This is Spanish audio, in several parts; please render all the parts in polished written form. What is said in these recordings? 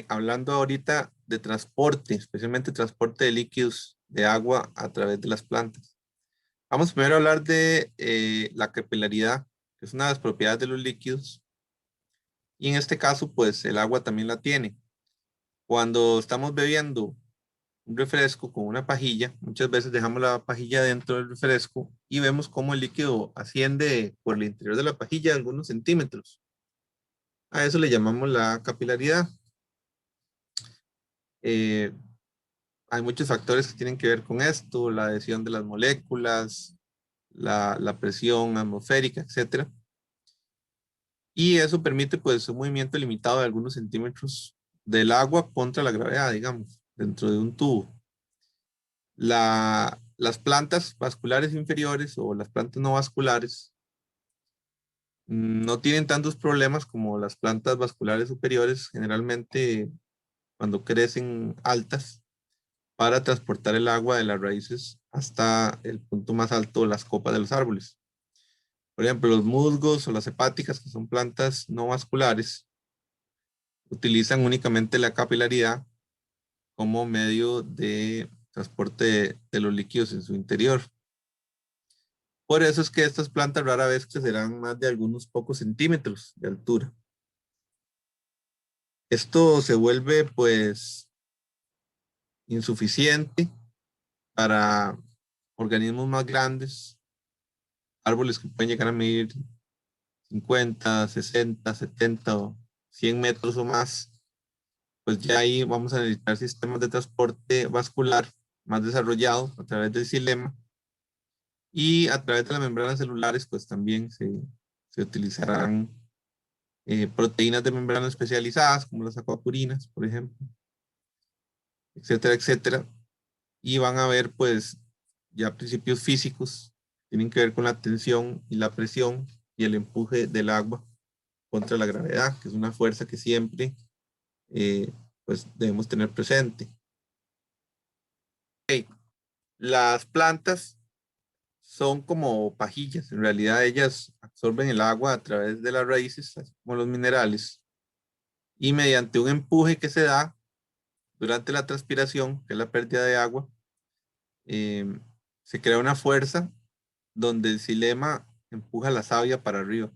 Hablando ahorita de transporte, especialmente transporte de líquidos de agua a través de las plantas. Vamos primero a hablar de la capilaridad, que es una de las propiedades de los líquidos. Y en este caso, pues el agua también la tiene. Cuando estamos bebiendo un refresco con una pajilla, muchas veces dejamos la pajilla dentro del refresco y vemos cómo el líquido asciende por el interior de la pajilla algunos centímetros. A eso le llamamos la capilaridad. Eh, Hay muchos factores que tienen que ver con esto, la adhesión de las moléculas, la presión atmosférica, etcétera. Y eso permite pues un movimiento limitado de algunos centímetros del agua contra la gravedad, digamos, dentro de un tubo. Las plantas vasculares inferiores o las plantas no vasculares no tienen tantos problemas como las plantas vasculares superiores, generalmente cuando crecen altas, para transportar el agua de las raíces hasta el punto más alto de las copas de los árboles. Por ejemplo, los musgos o las hepáticas, que son plantas no vasculares, utilizan únicamente la capilaridad como medio de transporte de los líquidos en su interior. Por eso es que estas plantas rara vez crecerán más de algunos pocos centímetros de altura. Esto se vuelve pues insuficiente para organismos más grandes, árboles que pueden llegar a medir 50, 60, 70 o 100 metros o más, pues ya ahí vamos a necesitar sistemas de transporte vascular más desarrollados a través del xilema y a través de las membranas celulares, pues también se utilizarán proteínas de membrana especializadas, como las acuapurinas, por ejemplo, etcétera, etcétera. Y van a ver, pues, ya principios físicos, tienen que ver con la tensión y la presión y el empuje del agua contra la gravedad, que es una fuerza que siempre eh, pues debemos tener presente. Okay. Las plantas son como pajillas, en realidad ellas absorben el agua a través de las raíces, así como los minerales, y mediante un empuje que se da durante la transpiración, que es la pérdida de agua, eh, se crea una fuerza donde el xilema empuja la savia para arriba.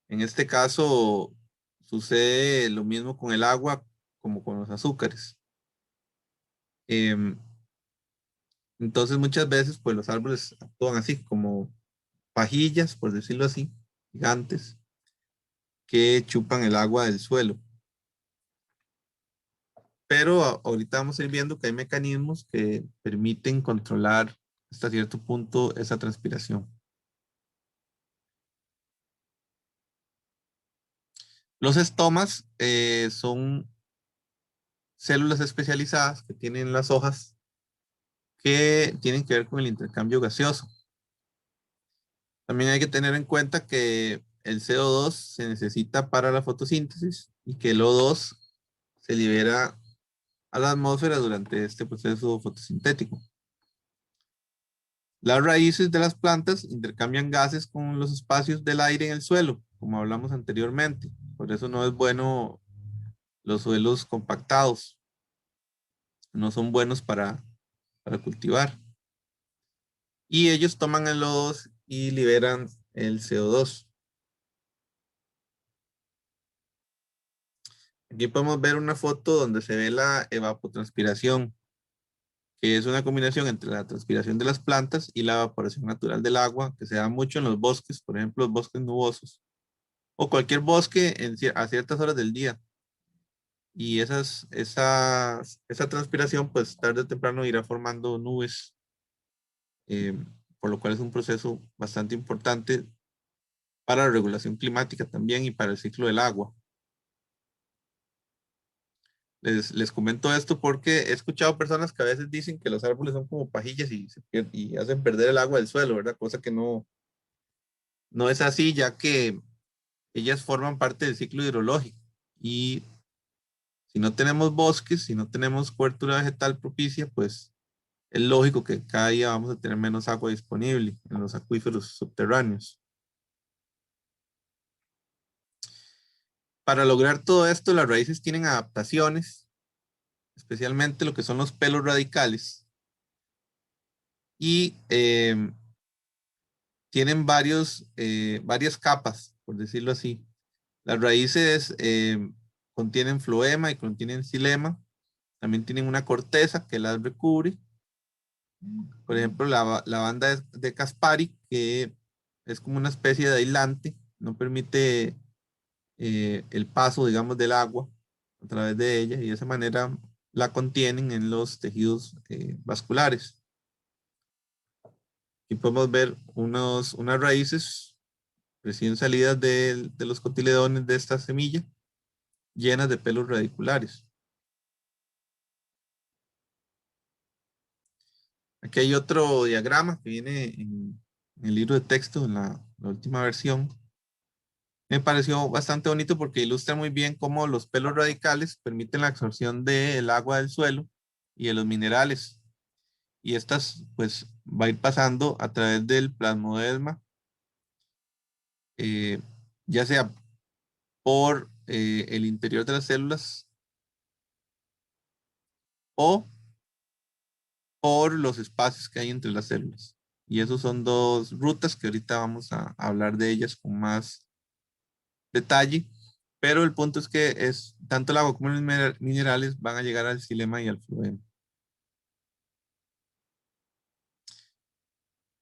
En este caso sucede lo mismo con el agua como con los azúcares. Entonces muchas veces pues los árboles actúan así como pajillas, por decirlo así, gigantes, que chupan el agua del suelo. Pero ahorita vamos a ir viendo que hay mecanismos que permiten controlar hasta cierto punto esa transpiración. Los estomas son células especializadas que tienen las hojas que tienen que ver con el intercambio gaseoso. También hay que tener en cuenta que el CO2 se necesita para la fotosíntesis y que el O2 se libera a la atmósfera durante este proceso fotosintético. Las raíces de las plantas intercambian gases con los espacios del aire en el suelo, como hablamos anteriormente. Por eso no es bueno los suelos compactados. No son buenos para cultivar. Y ellos toman el O2 y liberan el CO2. Aquí podemos ver una foto donde se ve la evapotranspiración, que es una combinación entre la transpiración de las plantas y la evaporación natural del agua, que se da mucho en los bosques, por ejemplo, los bosques nubosos, o cualquier bosque a ciertas horas del día. Y esa transpiración, pues tarde o temprano irá formando nubes, eh, por lo cual es un proceso bastante importante para la regulación climática también y para el ciclo del agua. Les comento esto porque he escuchado personas que a veces dicen que los árboles son como pajillas y hacen perder el agua del suelo, ¿verdad? Cosa que no es así, ya que ellas forman parte del ciclo hidrológico. Y si no tenemos bosques, si no tenemos cobertura vegetal propicia, pues es lógico que cada día vamos a tener menos agua disponible en los acuíferos subterráneos. Para lograr todo esto, las raíces tienen adaptaciones, especialmente lo que son los pelos radicales. Y tienen varias capas, por decirlo así. Las raíces contienen floema y contienen xilema. También tienen una corteza que las recubre. Por ejemplo, la banda de Caspari, que es como una especie de aislante, no permite el paso, digamos, del agua a través de ella y de esa manera la contienen en los tejidos vasculares. Aquí podemos ver unas raíces recién salidas de los cotiledones de esta semilla, llenas de pelos radiculares. Aquí hay otro diagrama que viene en el libro de texto, en la última versión. Me pareció bastante bonito porque ilustra muy bien cómo los pelos radicales permiten la absorción del agua del suelo y de los minerales. Y estas, pues, va a ir pasando a través del plasmoderma, eh, ya sea por el interior de las células o por los espacios que hay entre las células. Y esos son dos rutas que ahorita vamos a hablar de ellas con más detalle. Pero el punto es que tanto el agua como los minerales van a llegar al xilema y al floema.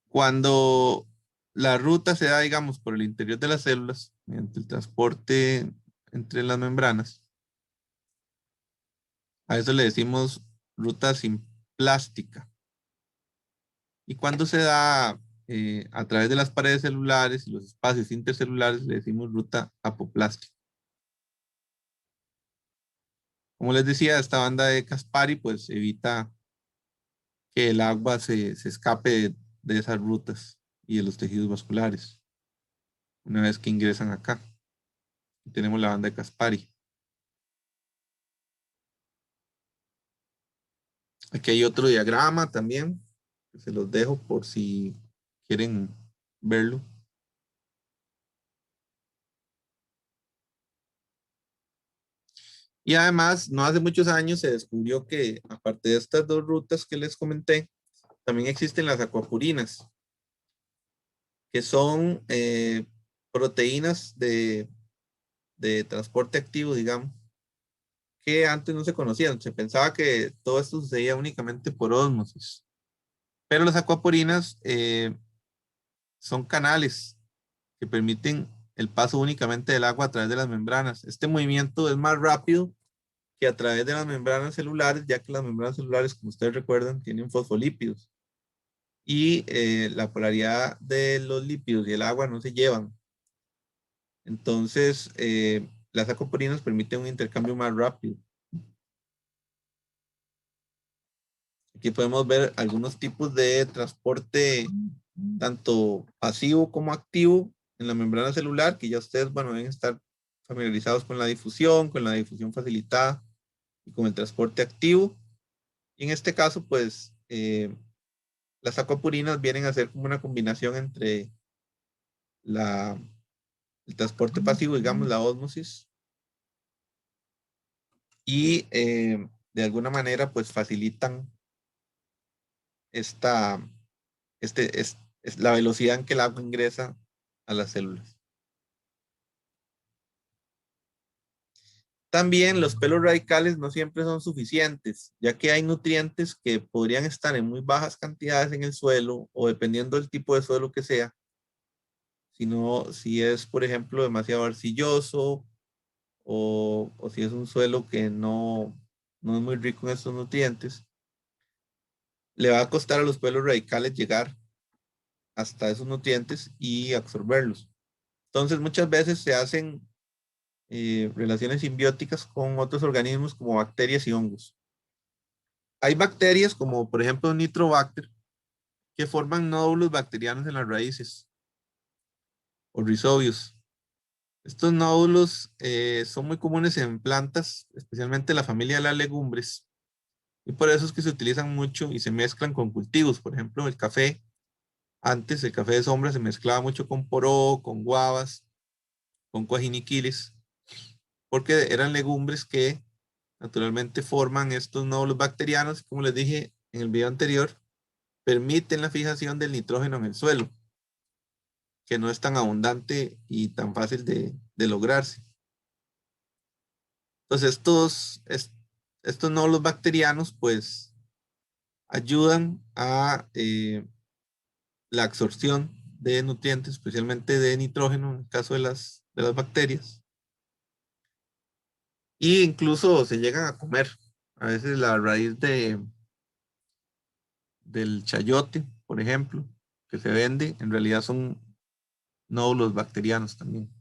Cuando la ruta se da, digamos, por el interior de las células, mediante el transporte entre las membranas, a eso le decimos ruta simplástica. Y cuando se da a través de las paredes celulares y los espacios intercelulares, le decimos ruta apoplástica. Como les decía, esta banda de Caspari pues evita que el agua se escape de esas rutas y de los tejidos vasculares una vez que ingresan acá. Tenemos la banda de Caspari. Aquí hay otro diagrama también, que se los dejo por si quieren verlo. Y además, no hace muchos años se descubrió que, aparte de estas dos rutas que les comenté, también existen las acuapurinas, que son proteínas de transporte activo, digamos, que antes no se conocían. Se pensaba que todo esto sucedía únicamente por ósmosis. Pero las acuapurinas son canales que permiten el paso únicamente del agua a través de las membranas. Este movimiento es más rápido que a través de las membranas celulares, ya que las membranas celulares, como ustedes recuerdan, tienen fosfolípidos. Y la polaridad de los lípidos y el agua no se llevan. Entonces, las acuapurinas permiten un intercambio más rápido. Aquí podemos ver algunos tipos de transporte, tanto pasivo como activo, en la membrana celular, que ya ustedes, bueno, deben estar familiarizados con la difusión facilitada y con el transporte activo. Y en este caso, pues, las acuapurinas vienen a ser como una combinación entre el transporte pasivo, digamos, la ósmosis, y de alguna manera, pues, facilitan esta, es la velocidad en que el agua ingresa a las células. También los pelos radicales no siempre son suficientes, ya que hay nutrientes que podrían estar en muy bajas cantidades en el suelo o dependiendo del tipo de suelo que sea. Si es, por ejemplo, demasiado arcilloso o si es un suelo que no es muy rico en estos nutrientes, le va a costar a los pelos radicales llegar hasta esos nutrientes y absorberlos. Entonces, muchas veces se hacen relaciones simbióticas con otros organismos como bacterias y hongos. Hay bacterias como por ejemplo Nitrobacter que forman nódulos bacterianos en las raíces o rhizobios. Estos nódulos son muy comunes en plantas, especialmente la familia de las legumbres, y por eso es que se utilizan mucho y se mezclan con cultivos. Por ejemplo, el café. Antes el café de sombra se mezclaba mucho con poró, con guavas, con coajiniquiles. porque eran legumbres que naturalmente forman estos nódulos bacterianos, como les dije en el video anterior, permiten la fijación del nitrógeno en el suelo, que no es tan abundante y tan fácil de lograrse. Entonces, estos nódulos bacterianos, pues, ayudan a la absorción de nutrientes, especialmente de nitrógeno, en el caso de las bacterias. Y incluso se llegan a comer. A veces la raíz del chayote, por ejemplo, que se vende, en realidad son nódulos bacterianos también.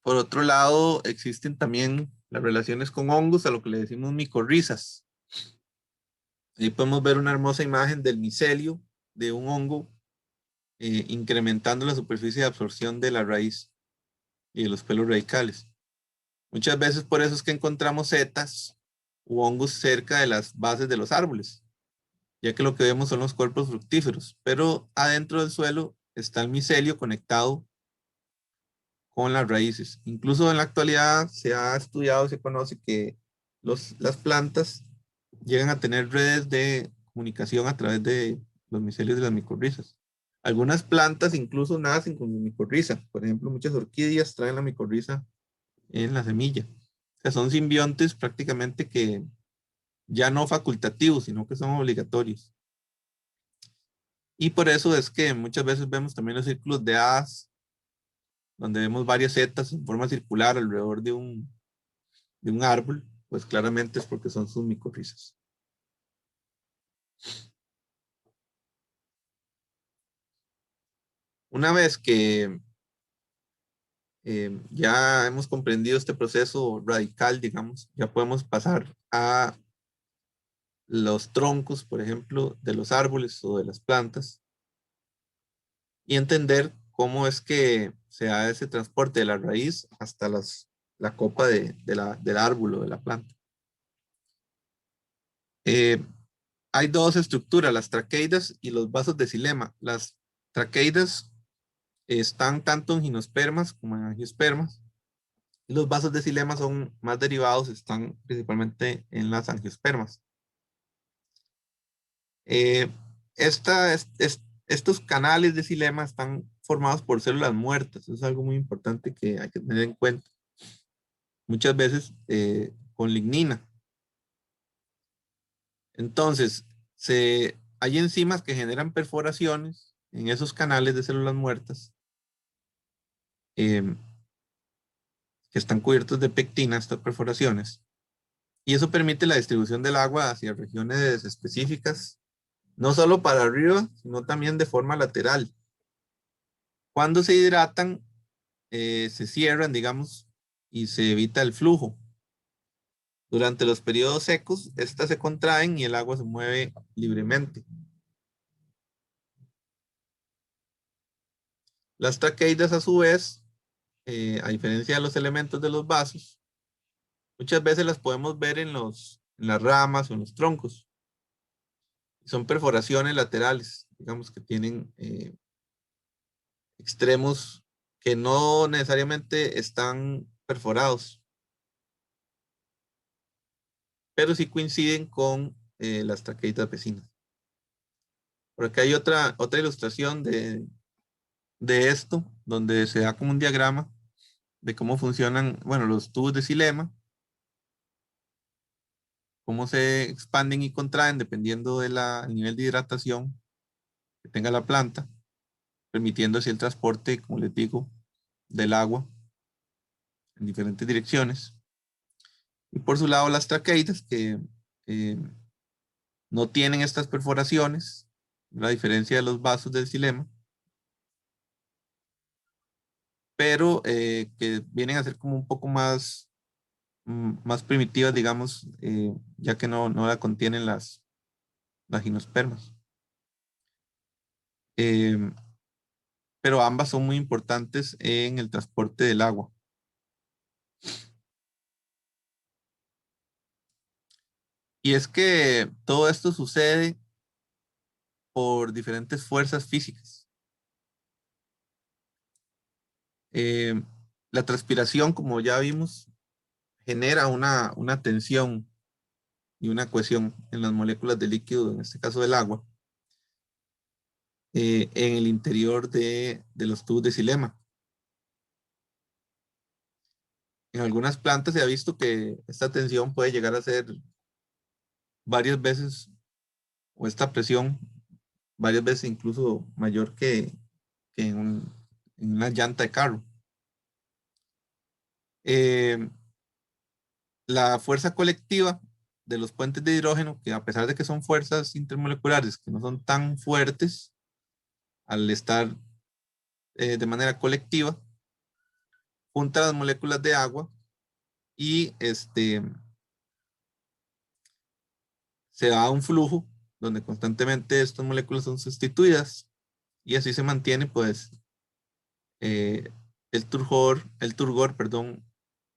Por otro lado, existen también las relaciones con hongos, a lo que le decimos micorrizas. Ahí podemos ver una hermosa imagen del micelio de un hongo incrementando la superficie de absorción de la raíz y de los pelos radicales. Muchas veces por eso es que encontramos setas u hongos cerca de las bases de los árboles, ya que lo que vemos son los cuerpos fructíferos, pero adentro del suelo está el micelio conectado con las raíces. Incluso en la actualidad se ha estudiado, se conoce que las plantas llegan a tener redes de comunicación a través de los micelios de las micorrizas. Algunas plantas incluso nacen con micorriza. Por ejemplo, muchas orquídeas traen la micorriza en la semilla. O sea, son simbiontes prácticamente que ya no facultativos, sino que son obligatorios. Y por eso es que muchas veces vemos también los círculos de hadas, donde vemos varias setas en forma circular alrededor de un árbol, pues claramente es porque son sus micorrizas. Una vez que ya hemos comprendido este proceso radical, digamos, ya podemos pasar a los troncos, por ejemplo, de los árboles o de las plantas y entender cómo es que se da ese transporte de la raíz hasta la copa del árbol o de la planta. Eh, Hay dos estructuras, las traqueidas y los vasos de xilema. Las traqueidas están tanto en gimnospermas como en angiospermas. Y los vasos de xilema son más derivados, están principalmente en las angiospermas. Eh, estos canales de xilema están formados por células muertas. Eso es algo muy importante que hay que tener en cuenta. Muchas veces con lignina. Entonces, hay enzimas que generan perforaciones en esos canales de células muertas eh, que están cubiertos de pectina, estas perforaciones. Y eso permite la distribución del agua hacia regiones específicas, no solo para arriba, sino también de forma lateral. Cuando se hidratan, se cierran, digamos, y se evita el flujo. Durante los periodos secos, estas se contraen y el agua se mueve libremente. Las traqueidas, a su vez, a diferencia de los elementos de los vasos, muchas veces las podemos ver en las ramas o en los troncos. Son perforaciones laterales, digamos que tienen extremos que no necesariamente están perforados, pero sí coinciden con las traqueidas vecinas. Por acá hay otra ilustración de esto, donde se da como un diagrama de cómo funcionan, bueno, los tubos de xilema, cómo se expanden y contraen dependiendo del nivel de hidratación que tenga la planta, permitiendo así el transporte, como les digo, del agua en diferentes direcciones. Y por su lado las traqueidas que eh, no tienen estas perforaciones, la diferencia de los vasos del xilema, pero que vienen a ser como un poco más primitivas, digamos, ya que no la contienen las gimnospermas. Eh, pero ambas son muy importantes en el transporte del agua. Y es que todo esto sucede por diferentes fuerzas físicas. La transpiración, como ya vimos, genera una tensión y una cohesión en las moléculas de líquido, en este caso del agua, en el interior de los tubos de xilema. En algunas plantas se ha visto que esta tensión puede llegar a ser varias veces, o esta presión, varias veces incluso mayor que en una llanta de carro. La fuerza colectiva de los puentes de hidrógeno, que a pesar de que son fuerzas intermoleculares que no son tan fuertes, al estar de manera colectiva, junta las moléculas de agua y se da un flujo donde constantemente estas moléculas son sustituidas y así se mantiene pues el turgor, perdón,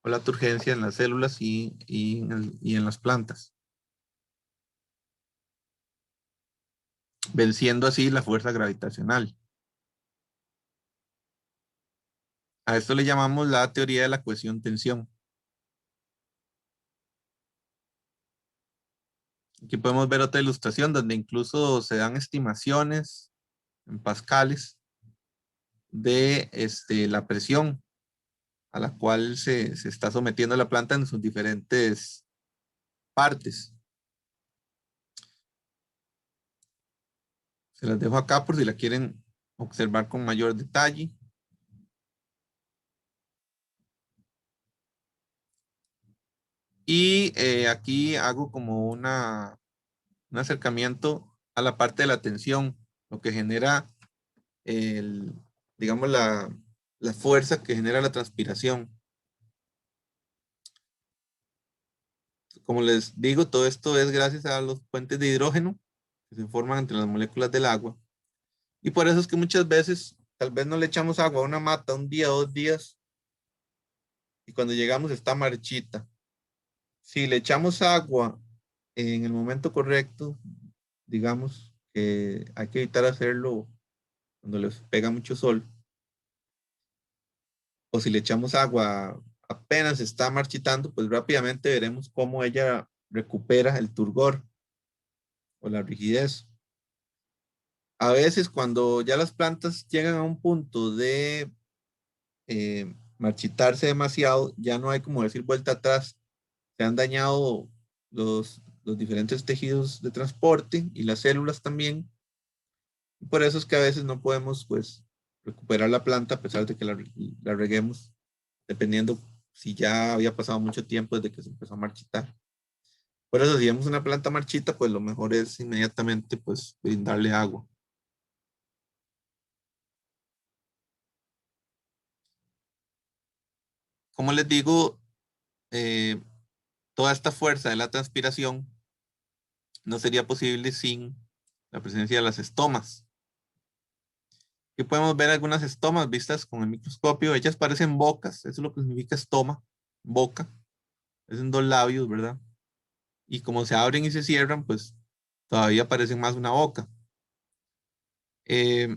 o la turgencia en las células y en las plantas, venciendo así la fuerza gravitacional. A esto le llamamos la teoría de la cohesión-tensión. Aquí podemos ver otra ilustración donde incluso se dan estimaciones en pascales de la presión a la cual se está sometiendo la planta en sus diferentes partes. Se las dejo acá por si la quieren observar con mayor detalle. Y aquí hago como un acercamiento a la parte de la tensión, lo que genera, digamos, la fuerza que genera la transpiración. Como les digo, todo esto es gracias a los puentes de hidrógeno que se forman entre las moléculas del agua. Y por eso es que muchas veces tal vez no le echamos agua a una mata un día o 2 días y cuando llegamos está marchita. Si le echamos agua en el momento correcto, digamos que hay que evitar hacerlo cuando les pega mucho sol, o si le echamos agua apenas está marchitando, pues rápidamente veremos cómo ella recupera el turgor o la rigidez. A veces cuando ya las plantas llegan a un punto de marchitarse demasiado, ya no hay como decir vuelta atrás. Se han dañado los diferentes tejidos de transporte y las células también. Y por eso es que a veces no podemos pues recuperar la planta a pesar de que la reguemos, dependiendo si ya había pasado mucho tiempo desde que se empezó a marchitar. Por eso si vemos una planta marchita, pues lo mejor es inmediatamente pues brindarle agua. Como les digo, eh, toda esta fuerza de la transpiración no sería posible sin la presencia de las estomas. Aquí podemos ver algunas estomas vistas con el microscopio. Ellas parecen bocas, eso es lo que significa estoma, boca. Es en 2 labios, ¿verdad? Y como se abren y se cierran, pues todavía parecen más una boca. Eh,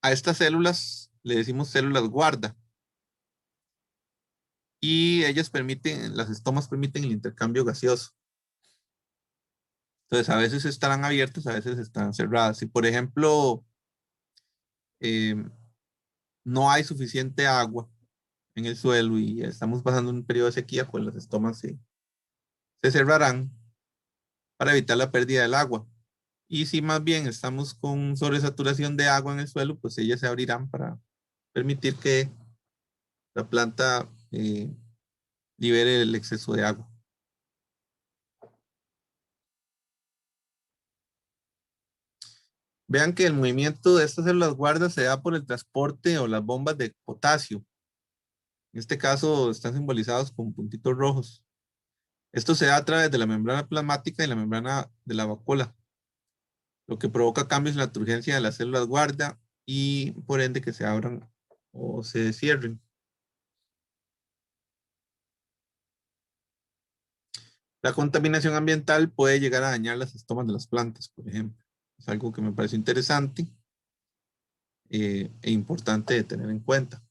a estas células le decimos células guarda. Y ellas permiten, las estomas permiten el intercambio gaseoso. Entonces, a veces estarán abiertas, a veces estarán cerradas. Si, por ejemplo, eh, no hay suficiente agua en el suelo y estamos pasando un periodo de sequía, pues las estomas se cerrarán para evitar la pérdida del agua. Y si más bien estamos con sobresaturación de agua en el suelo, pues ellas se abrirán para permitir que la planta libere el exceso de agua. Vean que el movimiento de estas células guardas se da por el transporte o las bombas de potasio. En este caso están simbolizados con puntitos rojos. Esto se da a través de la membrana plasmática y la membrana de la vacuola, lo que provoca cambios en la turgencia de las células guarda y por ende que se abran o se cierren. La contaminación ambiental puede llegar a dañar las estomas de las plantas, por ejemplo. Es algo que me parece interesante e importante de tener en cuenta.